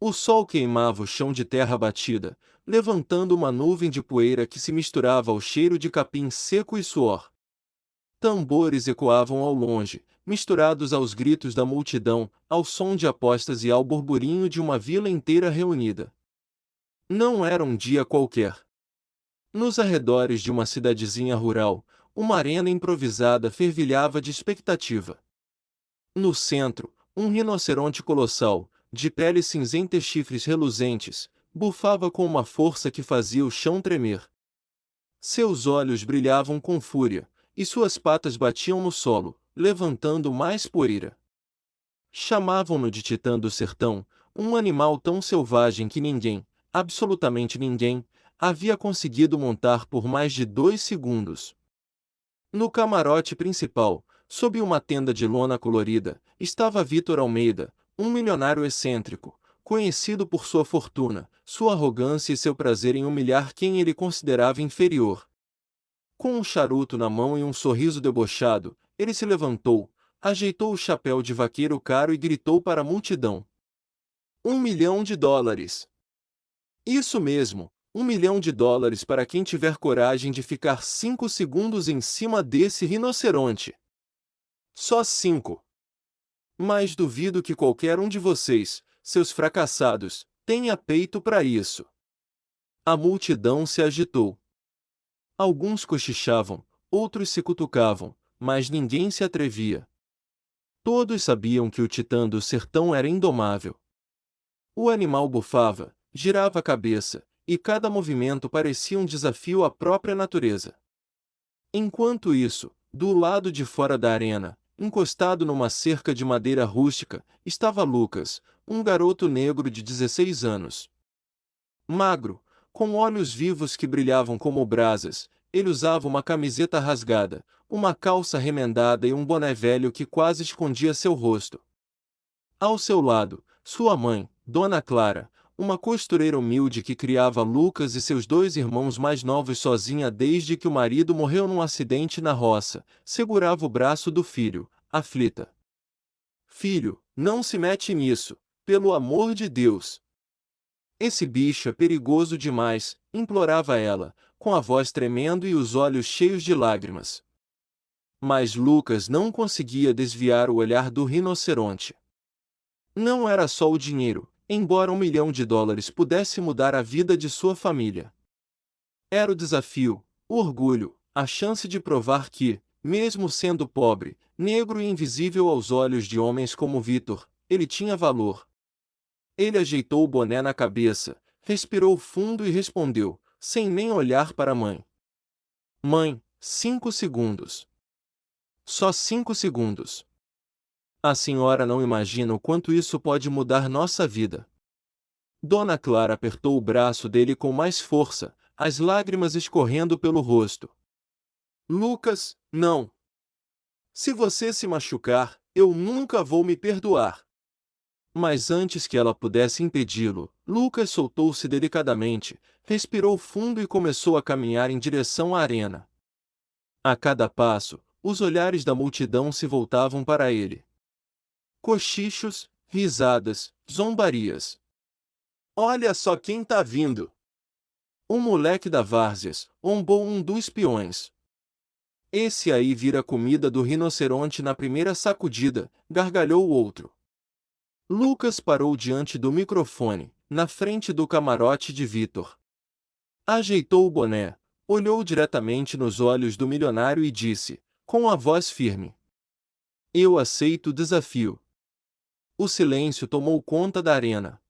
O sol queimava o chão de terra batida, levantando uma nuvem de poeira que se misturava ao cheiro de capim seco e suor. Tambores ecoavam ao longe, misturados aos gritos da multidão, ao som de apostas e ao burburinho de uma vila inteira reunida. Não era um dia qualquer. Nos arredores de uma cidadezinha rural, uma arena improvisada fervilhava de expectativa. No centro, um rinoceronte colossal, de pele cinzenta e chifres reluzentes, bufava com uma força que fazia o chão tremer. Seus olhos brilhavam com fúria, e suas patas batiam no solo, levantando mais poeira. Chamavam-no de Titã do Sertão, um animal tão selvagem que ninguém, absolutamente ninguém, havia conseguido montar por mais de 2 segundos. No camarote principal, sob uma tenda de lona colorida, estava Vitor Almeida, um milionário excêntrico, conhecido por sua fortuna, sua arrogância e seu prazer em humilhar quem ele considerava inferior. Com um charuto na mão e um sorriso debochado, ele se levantou, ajeitou o chapéu de vaqueiro caro e gritou para a multidão: $1 milhão! Isso mesmo, $1 milhão para quem tiver coragem de ficar 5 segundos em cima desse rinoceronte. Só 5. Mas duvido que qualquer um de vocês, seus fracassados, tenha peito para isso. A multidão se agitou. Alguns cochichavam, outros se cutucavam, mas ninguém se atrevia. Todos sabiam que o Titã do Sertão era indomável. O animal bufava, girava a cabeça, e cada movimento parecia um desafio à própria natureza. Enquanto isso, do lado de fora da arena, encostado numa cerca de madeira rústica, estava Lucas, um garoto negro de 16 anos. Magro, com olhos vivos que brilhavam como brasas, ele usava uma camiseta rasgada, uma calça remendada e um boné velho que quase escondia seu rosto. Ao seu lado, sua mãe, Dona Clara, uma costureira humilde que criava Lucas e seus 2 irmãos mais novos sozinha desde que o marido morreu num acidente na roça, segurava o braço do filho, aflita. Filho, não se mete nisso, pelo amor de Deus. Esse bicho é perigoso demais, implorava ela, com a voz tremendo e os olhos cheios de lágrimas. Mas Lucas não conseguia desviar o olhar do rinoceronte. Não era só o dinheiro, embora $1 milhão pudesse mudar a vida de sua família. Era o desafio, o orgulho, a chance de provar que, mesmo sendo pobre, negro e invisível aos olhos de homens como Vitor, ele tinha valor. Ele ajeitou o boné na cabeça, respirou fundo e respondeu, sem nem olhar para a mãe. Mãe, 5 segundos. Só 5 segundos. A senhora não imagina o quanto isso pode mudar nossa vida. Dona Clara apertou o braço dele com mais força, as lágrimas escorrendo pelo rosto. Lucas, não. Se você se machucar, eu nunca vou me perdoar. Mas antes que ela pudesse impedi-lo, Lucas soltou-se delicadamente, respirou fundo e começou a caminhar em direção à arena. A cada passo, os olhares da multidão se voltavam para ele. Cochichos, risadas, zombarias. Olha só quem tá vindo! Um moleque da Várzeas, ombou um dos peões. Esse aí vira comida do rinoceronte na primeira sacudida, gargalhou o outro. Lucas parou diante do microfone, na frente do camarote de Vitor. Ajeitou o boné, olhou diretamente nos olhos do milionário e disse, com a voz firme: Eu aceito o desafio. O silêncio tomou conta da arena.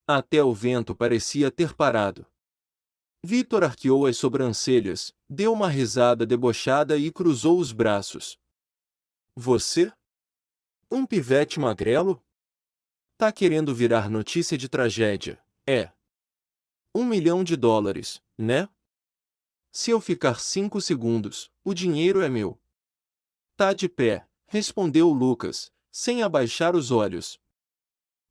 Até o vento parecia ter parado. Vitor arqueou as sobrancelhas, deu uma risada debochada e cruzou os braços. Você? Um pivete magrelo? Tá querendo virar notícia de tragédia, é? $1 milhão, né? Se eu ficar 5 segundos, o dinheiro é meu. Tá de pé, respondeu Lucas, sem abaixar os olhos.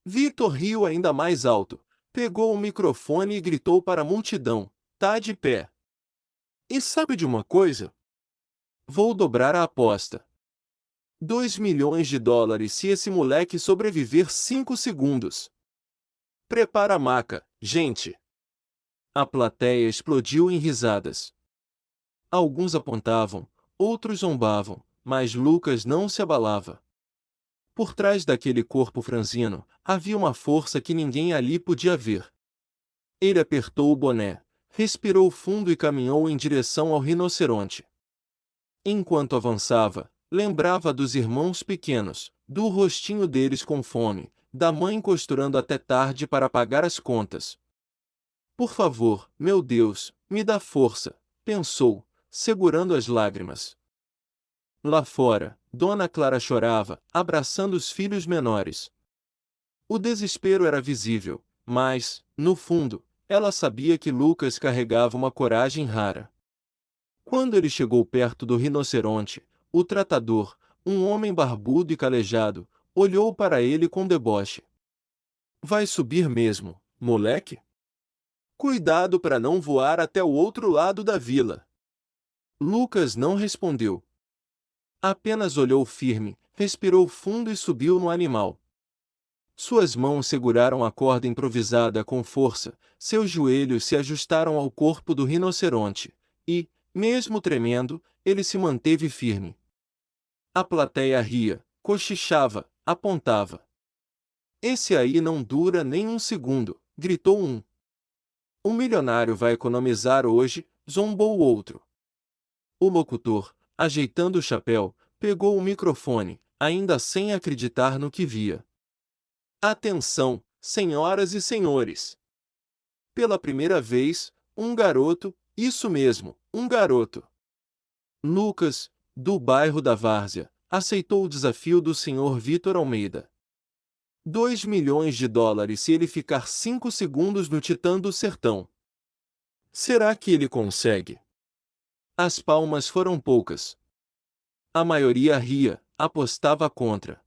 Vitor riu ainda mais alto, pegou o microfone e gritou para a multidão, tá de pé. E sabe de uma coisa? Vou dobrar a aposta. $2 milhões se esse moleque sobreviver 5 segundos. Prepara a maca, gente! A plateia explodiu em risadas. Alguns apontavam, outros zombavam, mas Lucas não se abalava. Por trás daquele corpo franzino, havia uma força que ninguém ali podia ver. Ele apertou o boné, respirou fundo e caminhou em direção ao rinoceronte. Enquanto avançava, lembrava dos irmãos pequenos, do rostinho deles com fome, da mãe costurando até tarde para pagar as contas. Por favor, meu Deus, me dá força, pensou, segurando as lágrimas. Lá fora, Dona Clara chorava, abraçando os filhos menores. O desespero era visível, mas, no fundo, ela sabia que Lucas carregava uma coragem rara. Quando ele chegou perto do rinoceronte, o tratador, um homem barbudo e calejado, olhou para ele com deboche. Vai subir mesmo, moleque? Cuidado para não voar até o outro lado da vila. Lucas não respondeu. Apenas olhou firme, respirou fundo e subiu no animal. Suas mãos seguraram a corda improvisada com força, seus joelhos se ajustaram ao corpo do rinoceronte, e, mesmo tremendo, ele se manteve firme. A plateia ria, cochichava, apontava. Esse aí não dura nem um segundo, gritou um. O milionário vai economizar hoje, zombou o outro. O locutor, ajeitando o chapéu, pegou o microfone, ainda sem acreditar no que via. Atenção, senhoras e senhores! Pela primeira vez, um garoto, isso mesmo, um garoto. Lucas, do bairro da Várzea, aceitou o desafio do Sr. Vitor Almeida. 2 milhões de dólares se ele ficar 5 segundos no Titã do Sertão. Será que ele consegue? As palmas foram poucas. A maioria ria, apostava contra.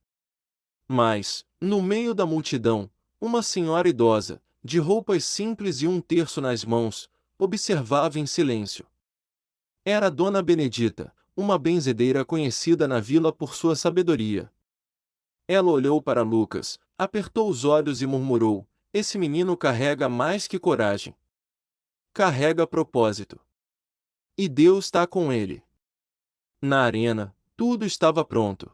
Mas, no meio da multidão, uma senhora idosa, de roupas simples e um terço nas mãos, observava em silêncio. Era Dona Benedita, uma benzedeira conhecida na vila por sua sabedoria. Ela olhou para Lucas, apertou os olhos e murmurou: esse menino carrega mais que coragem. Carrega propósito. E Deus está com ele. Na arena, tudo estava pronto.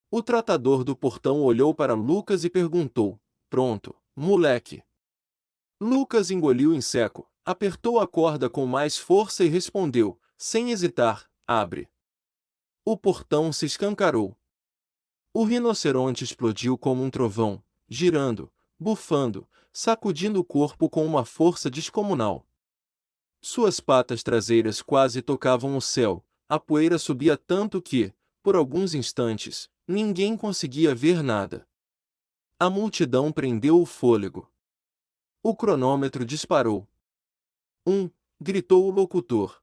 O tratador do portão olhou para Lucas e perguntou: pronto, moleque? Lucas engoliu em seco, apertou a corda com mais força e respondeu, sem hesitar: abre. O portão se escancarou. O rinoceronte explodiu como um trovão, girando, bufando, sacudindo o corpo com uma força descomunal. Suas patas traseiras quase tocavam o céu, a poeira subia tanto que, por alguns instantes, ninguém conseguia ver nada. A multidão prendeu o fôlego. O cronômetro disparou. Gritou o locutor.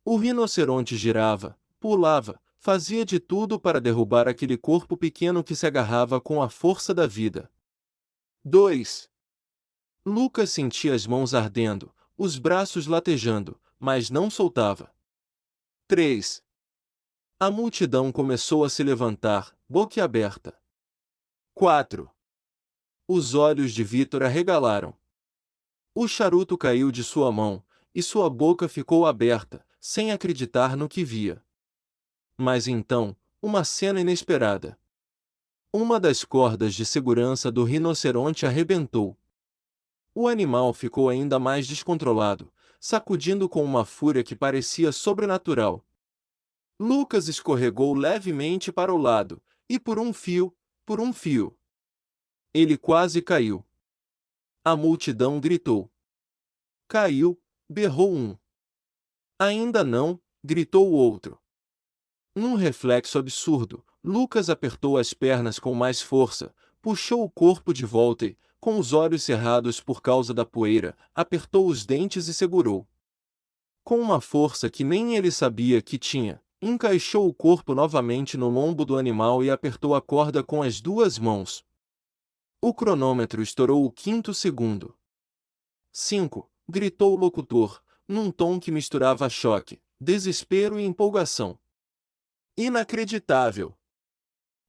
O rinoceronte girava, pulava, fazia de tudo para derrubar aquele corpo pequeno que se agarrava com a força da vida. 2. Lucas sentia as mãos ardendo, os braços latejando, mas não soltava. 3. A multidão começou a se levantar, boquiaberta. 4. Os olhos de Vitor arregalaram. O charuto caiu de sua mão, e sua boca ficou aberta, sem acreditar no que via. Mas então, uma cena inesperada. Uma das cordas de segurança do rinoceronte arrebentou. O animal ficou ainda mais descontrolado, sacudindo com uma fúria que parecia sobrenatural. Lucas escorregou levemente para o lado, e por um fio, ele quase caiu. A multidão gritou. Caiu, berrou um. Ainda não, gritou o outro. Num reflexo absurdo, Lucas apertou as pernas com mais força, puxou o corpo de volta e, com os olhos cerrados por causa da poeira, apertou os dentes e segurou. Com uma força que nem ele sabia que tinha, encaixou o corpo novamente no lombo do animal e apertou a corda com as duas mãos. O cronômetro estourou o 5º segundo. 5, gritou o locutor, num tom que misturava choque, desespero e empolgação. Inacreditável!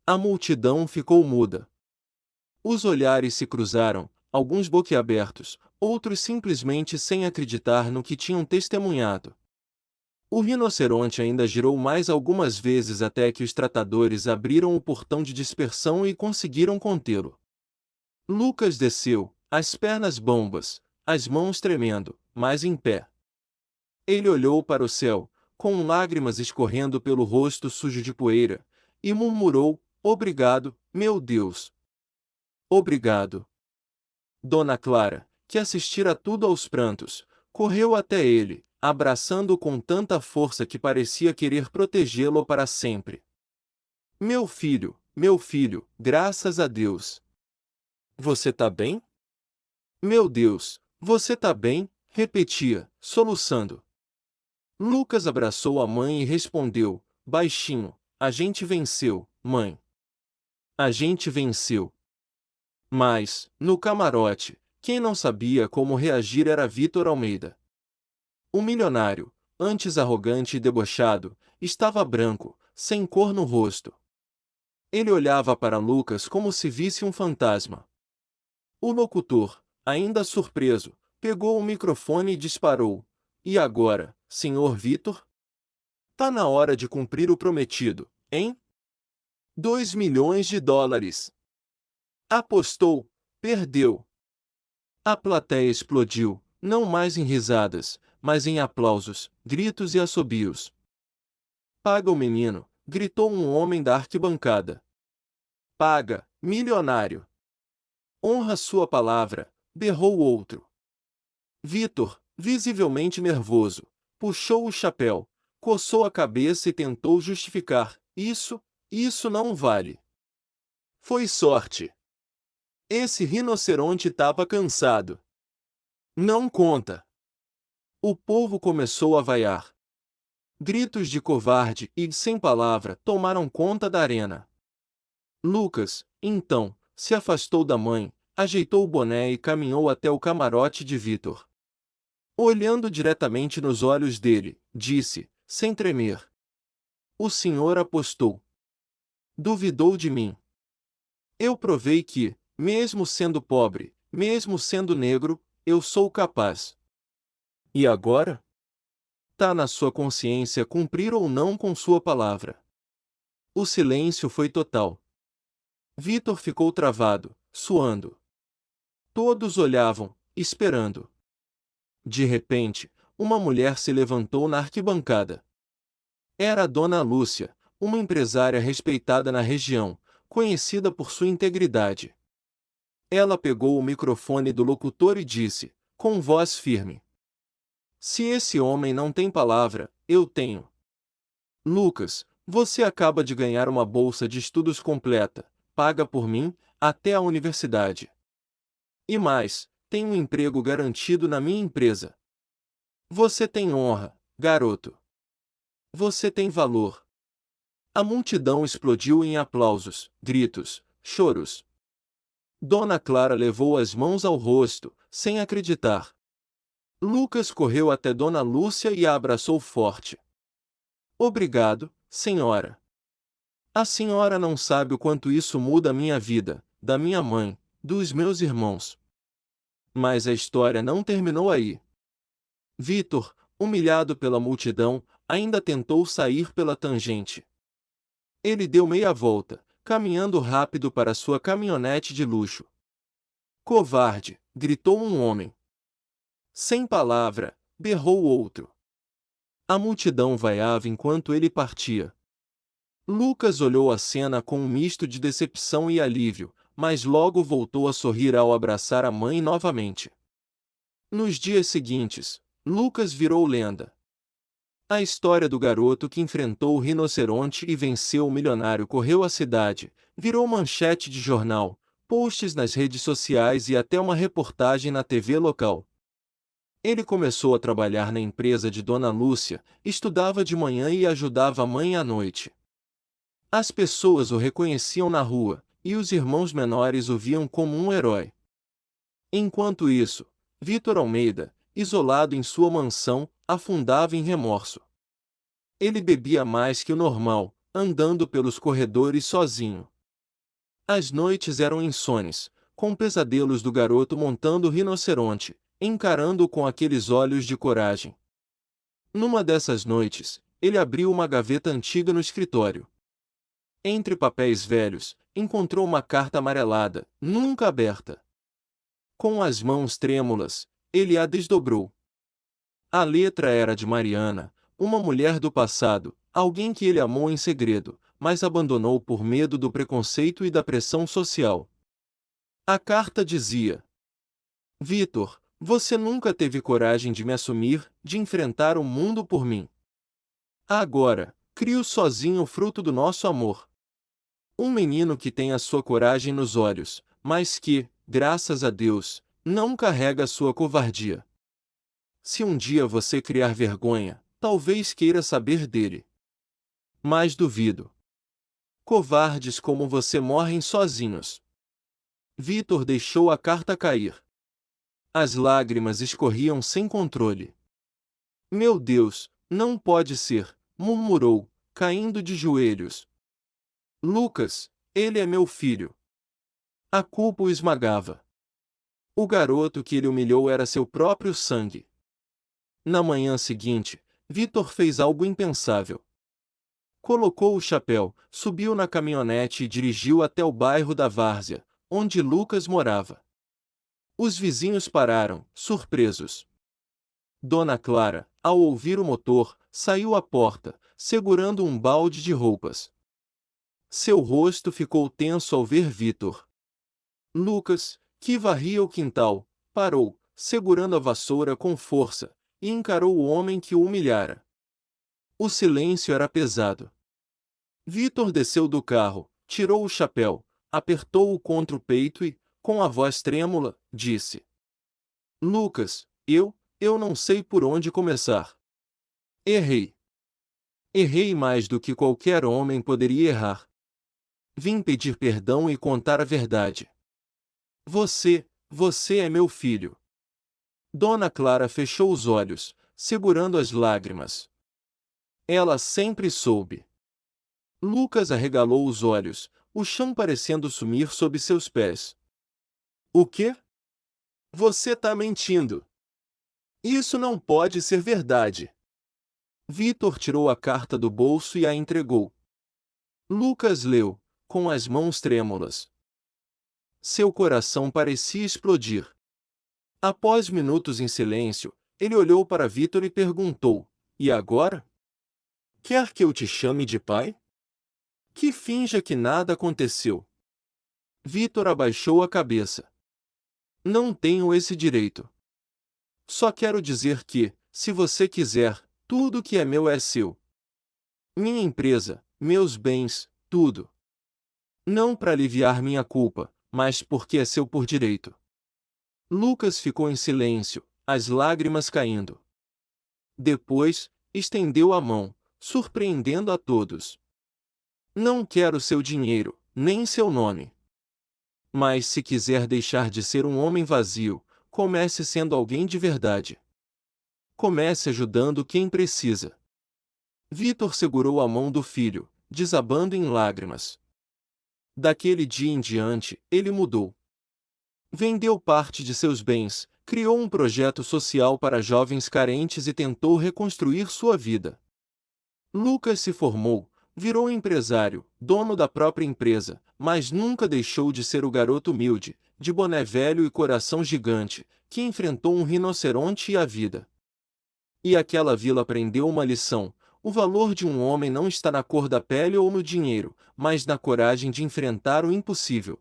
A multidão ficou muda. Os olhares se cruzaram, alguns boquiabertos, outros simplesmente sem acreditar no que tinham testemunhado. O rinoceronte ainda girou mais algumas vezes até que os tratadores abriram o portão de dispersão e conseguiram contê-lo. Lucas desceu, as pernas bambas, as mãos tremendo, mas em pé. Ele olhou para o céu, com lágrimas escorrendo pelo rosto sujo de poeira, e murmurou: "Obrigado, meu Deus. Obrigado." Dona Clara, que assistira tudo aos prantos, correu até ele, abraçando-o com tanta força que parecia querer protegê-lo para sempre. Meu filho, graças a Deus. Você tá bem?" "Meu Deus, você tá bem?" repetia, soluçando. Lucas abraçou a mãe e respondeu, baixinho: "A gente venceu, mãe. A gente venceu." Mas, no camarote, quem não sabia como reagir era Vítor Almeida. O milionário, antes arrogante e debochado, estava branco, sem cor no rosto. Ele olhava para Lucas como se visse um fantasma. O locutor, ainda surpreso, pegou o microfone e disparou: "E agora, senhor Vítor? Tá na hora de cumprir o prometido, hein? 2 milhões de dólares. Apostou, perdeu." A plateia explodiu, não mais em risadas, mas em aplausos, gritos e assobios. "Paga o menino!" gritou um homem da arquibancada. "Paga, milionário!" "Honra sua palavra!" berrou outro. Vítor, visivelmente nervoso, puxou o chapéu, coçou a cabeça e tentou justificar: Isso não vale. Foi sorte. Esse rinoceronte estava cansado. Não conta." O povo começou a vaiar. Gritos de covarde e, sem palavra, tomaram conta da arena. Lucas, então, se afastou da mãe, ajeitou o boné e caminhou até o camarote de Vítor. Olhando diretamente nos olhos dele, disse, sem tremer: "O senhor apostou. Duvidou de mim. Eu provei que, mesmo sendo pobre, mesmo sendo negro, eu sou capaz. E agora? Tá na sua consciência cumprir ou não com sua palavra." O silêncio foi total. Vítor ficou travado, suando. Todos olhavam, esperando. De repente, uma mulher se levantou na arquibancada. Era a Dona Lúcia, uma empresária respeitada na região, conhecida por sua integridade. Ela pegou o microfone do locutor e disse, com voz firme: "Se esse homem não tem palavra, eu tenho. Lucas, você acaba de ganhar uma bolsa de estudos completa, paga por mim, até a universidade. E mais, tem um emprego garantido na minha empresa. Você tem honra, garoto. Você tem valor." A multidão explodiu em aplausos, gritos, choros. Dona Clara levou as mãos ao rosto, sem acreditar. Lucas correu até Dona Lúcia e a abraçou forte. "Obrigado, senhora. A senhora não sabe o quanto isso muda a minha vida, da minha mãe, dos meus irmãos." Mas a história não terminou aí. Vítor, humilhado pela multidão, ainda tentou sair pela tangente. Ele deu meia volta, caminhando rápido para sua caminhonete de luxo. "Covarde!" gritou um homem. "Sem palavra!" berrou outro. A multidão vaiava enquanto ele partia. Lucas olhou a cena com um misto de decepção e alívio, mas logo voltou a sorrir ao abraçar a mãe novamente. Nos dias seguintes, Lucas virou lenda. A história do garoto que enfrentou o rinoceronte e venceu o milionário correu a cidade, virou manchete de jornal, posts nas redes sociais e até uma reportagem na TV local. Ele começou a trabalhar na empresa de Dona Lúcia, estudava de manhã e ajudava a mãe à noite. As pessoas o reconheciam na rua, e os irmãos menores o viam como um herói. Enquanto isso, Vítor Almeida, isolado em sua mansão, afundava em remorso. Ele bebia mais que o normal, andando pelos corredores sozinho. As noites eram insones, com pesadelos do garoto montando o rinoceronte, encarando-o com aqueles olhos de coragem. Numa dessas noites, ele abriu uma gaveta antiga no escritório. Entre papéis velhos, encontrou uma carta amarelada, nunca aberta. Com as mãos trêmulas, ele a desdobrou. A letra era de Mariana, uma mulher do passado, alguém que ele amou em segredo, mas abandonou por medo do preconceito e da pressão social. A carta dizia: Vitor, você nunca teve coragem de me assumir, de enfrentar o mundo por mim. Agora, crio sozinho o fruto do nosso amor. Um menino que tem a sua coragem nos olhos, mas que, graças a Deus, não carrega a sua covardia. Se um dia você criar vergonha, talvez queira saber dele. Mas duvido. Covardes como você morrem sozinhos. Vitor deixou a carta cair. As lágrimas escorriam sem controle. Meu Deus, não pode ser, murmurou, caindo de joelhos. Lucas, ele é meu filho. A culpa o esmagava. O garoto que ele humilhou era seu próprio sangue. Na manhã seguinte, Vitor fez algo impensável. Colocou o chapéu, subiu na caminhonete e dirigiu até o bairro da Várzea, onde Lucas morava. Os vizinhos pararam, surpresos. Dona Clara, ao ouvir o motor, saiu à porta, segurando um balde de roupas. Seu rosto ficou tenso ao ver Vitor. Lucas, que varria o quintal, parou, segurando a vassoura com força, e encarou o homem que o humilhara. O silêncio era pesado. Vitor desceu do carro, tirou o chapéu, apertou-o contra o peito e, com a voz trêmula, disse: Lucas, eu não sei por onde começar. Errei. Errei mais do que qualquer homem poderia errar. Vim pedir perdão e contar a verdade. Você é meu filho. Dona Clara fechou os olhos, segurando as lágrimas. Ela sempre soube. Lucas arregalou os olhos, o chão parecendo sumir sob seus pés. O quê? Você tá mentindo. Isso não pode ser verdade. Vitor tirou a carta do bolso e a entregou. Lucas leu, com as mãos trêmulas. Seu coração parecia explodir. Após minutos em silêncio, ele olhou para Vitor e perguntou: E agora? Quer que eu te chame de pai? Que finja que nada aconteceu. Vitor abaixou a cabeça. Não tenho esse direito. Só quero dizer que, se você quiser, tudo que é meu é seu. Minha empresa, meus bens, tudo. Não para aliviar minha culpa, mas porque é seu por direito. Lucas ficou em silêncio, as lágrimas caindo. Depois, estendeu a mão, surpreendendo a todos. Não quero seu dinheiro, nem seu nome. Mas se quiser deixar de ser um homem vazio, comece sendo alguém de verdade. Comece ajudando quem precisa. Vitor segurou a mão do filho, desabando em lágrimas. Daquele dia em diante, ele mudou. Vendeu parte de seus bens, criou um projeto social para jovens carentes e tentou reconstruir sua vida. Lucas se formou, virou empresário, dono da própria empresa, mas nunca deixou de ser o garoto humilde, de boné velho e coração gigante, que enfrentou um rinoceronte e a vida. E aquela vila aprendeu uma lição: o valor de um homem não está na cor da pele ou no dinheiro, mas na coragem de enfrentar o impossível.